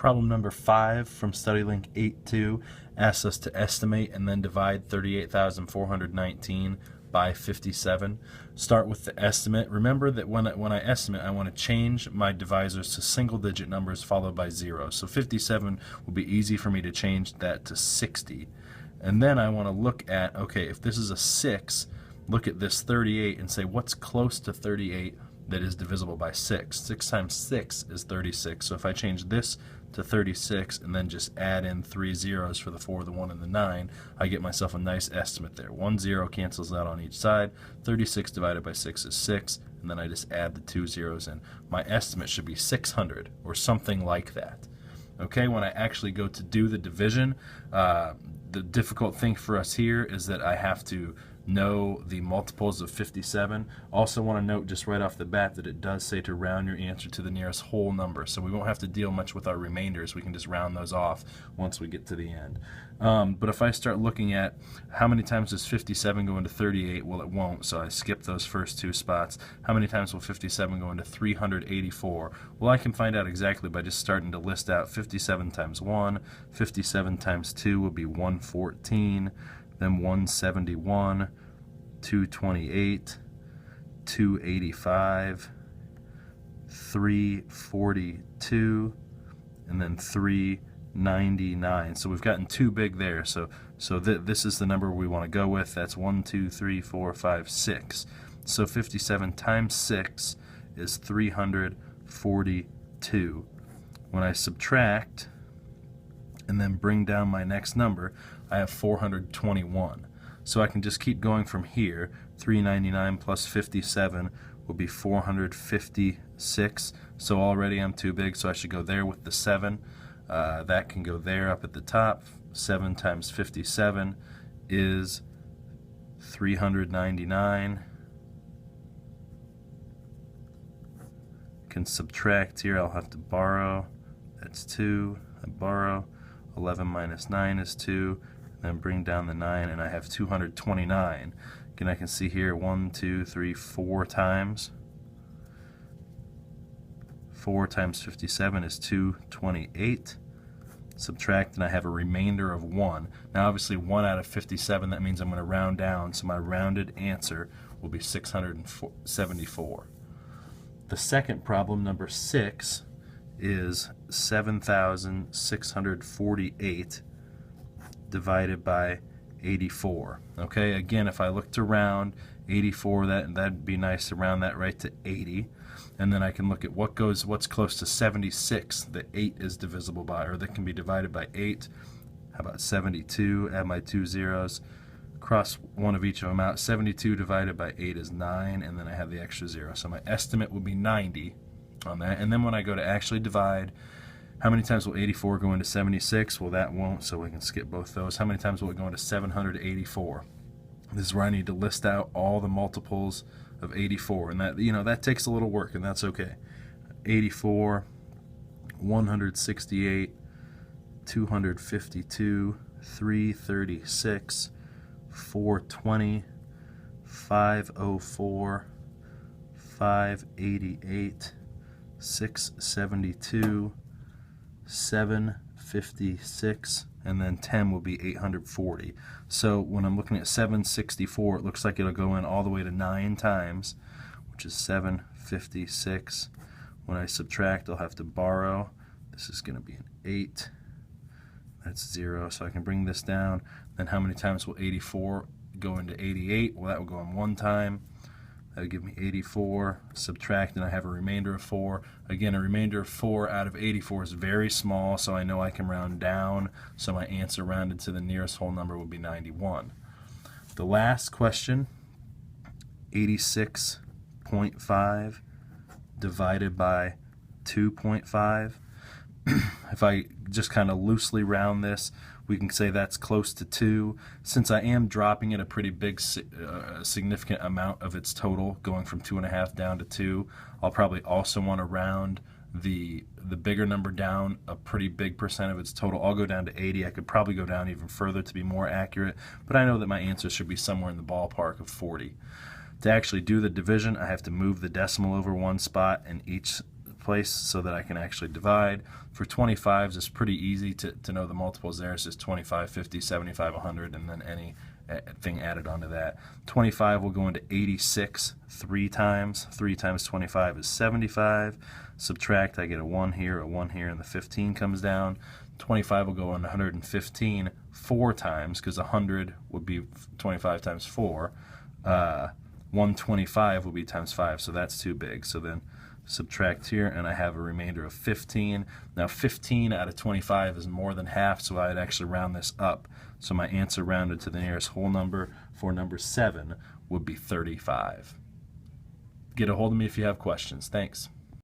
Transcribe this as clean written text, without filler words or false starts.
Problem number 5 from StudyLink 8.2 asks us to estimate and then divide 38,419 by 57. Start with the estimate. Remember that when I estimate, I want to change my divisors to single-digit numbers followed by 0. So 57 will be easy for me to change that to 60. And then I want to look at, okay, if this is a 6, look at this 38 and say what's close to 38 that is divisible by 6. 6 times 6 is 36. So if I change this to 36 and then just add in 3 zeros for the 4, the 1, and the 9, I get myself a nice estimate there. 1 0 cancels out on each side. 36 divided by 6 is 6, and then I just add the 2 zeros in. My estimate should be 600 or something like that. Okay, when I actually go to do the division, the difficult thing for us here is that I have to know the multiples of 57. Also want to note just right off the bat that it does say to round your answer to the nearest whole number, so we won't have to deal much with our remainders. We can just round those off once we get to the end. But if I start looking at how many times does 57 go into 38, well, it won't, so I skip those first two spots. How many times will 57 go into 384? Well, I can find out exactly by just starting to list out 57 times 1. 57 times 2 will be 114. Then 171, 228, 285, 342, and then 399. So we've gotten too big there. So this is the number we want to go with. That's 1, 2, 3, 4, 5, 6. So 57 times 6 is 342. When I subtract and then bring down my next number, I have 421. So I can just keep going from here. 399 plus 57 will be 456. So already I'm too big, so I should go there with the 7. That can go there up at the top. 7 times 57 is 399. Can subtract here. I'll have to borrow. That's 2. I borrow. 11 minus 9 is 2. Then bring down the 9, and I have 229. Again, I can see here 1, 2, 3, 4 times. 4 times 57 is 228. Subtract, and I have a remainder of 1. Now, obviously, 1 out of 57, that means I'm going to round down, so my rounded answer will be 674. The second problem, number 6, is 7,648 divided by 84. Okay, again, if I look to round 84, that'd be nice to round that right to 80, and then I can look at what's close to 76 that 8 is divisible by, or that can be divided by 8. How about 72? Add my 2 zeros, cross one of each of them out. 72 divided by 8 is 9, and then I have the extra 0. So my estimate would be 90 on that. And then when I go to actually divide, how many times will 84 go into 76? Well, that won't, so we can skip both those. How many times will it go into 784? This is where I need to list out all the multiples of 84, and that takes a little work, and that's okay. 84, 168, 252, 336, 420, 504, 588, 672, 756, and then 10 will be 840. So when I'm looking at 764, it looks like it'll go in all the way to 9 times, which is 756. When I subtract, I'll have to borrow. This is going to be an 8. That's 0, so I can bring this down. Then how many times will 84 go into 88? Well, that will go in 1 time. That would give me 84. Subtract, and I have a remainder of 4. Again, a remainder of 4 out of 84 is very small, so I know I can round down. So my answer rounded to the nearest whole number would be 91. The last question, 86.5 divided by 2.5. If I just kind of loosely round this, we can say that's close to 2. Since I am dropping it a pretty big, significant amount of its total, going from 2.5 down to 2, I'll probably also want to round the bigger number down a pretty big percent of its total. I'll go down to 80. I could probably go down even further to be more accurate, but I know that my answer should be somewhere in the ballpark of 40. To actually do the division, I have to move the decimal over 1 spot, and each place so that I can actually divide. For 25s, it's pretty easy to know the multiples there. It's just 25, 50, 75, 100, and then any thing added onto that. 25 will go into 86 3 times. 3 times 25 is 75. Subtract, I get a 1 here, and the 15 comes down. 25 will go on 115 4 times, because 100 would be 25 times 4. 125 will be times 5, so that's too big. So then subtract here, and I have a remainder of 15. Now 15 out of 25 is more than half, so I'd actually round this up. So my answer rounded to the nearest whole number for number 7 would be 35. Get a hold of me if you have questions. Thanks.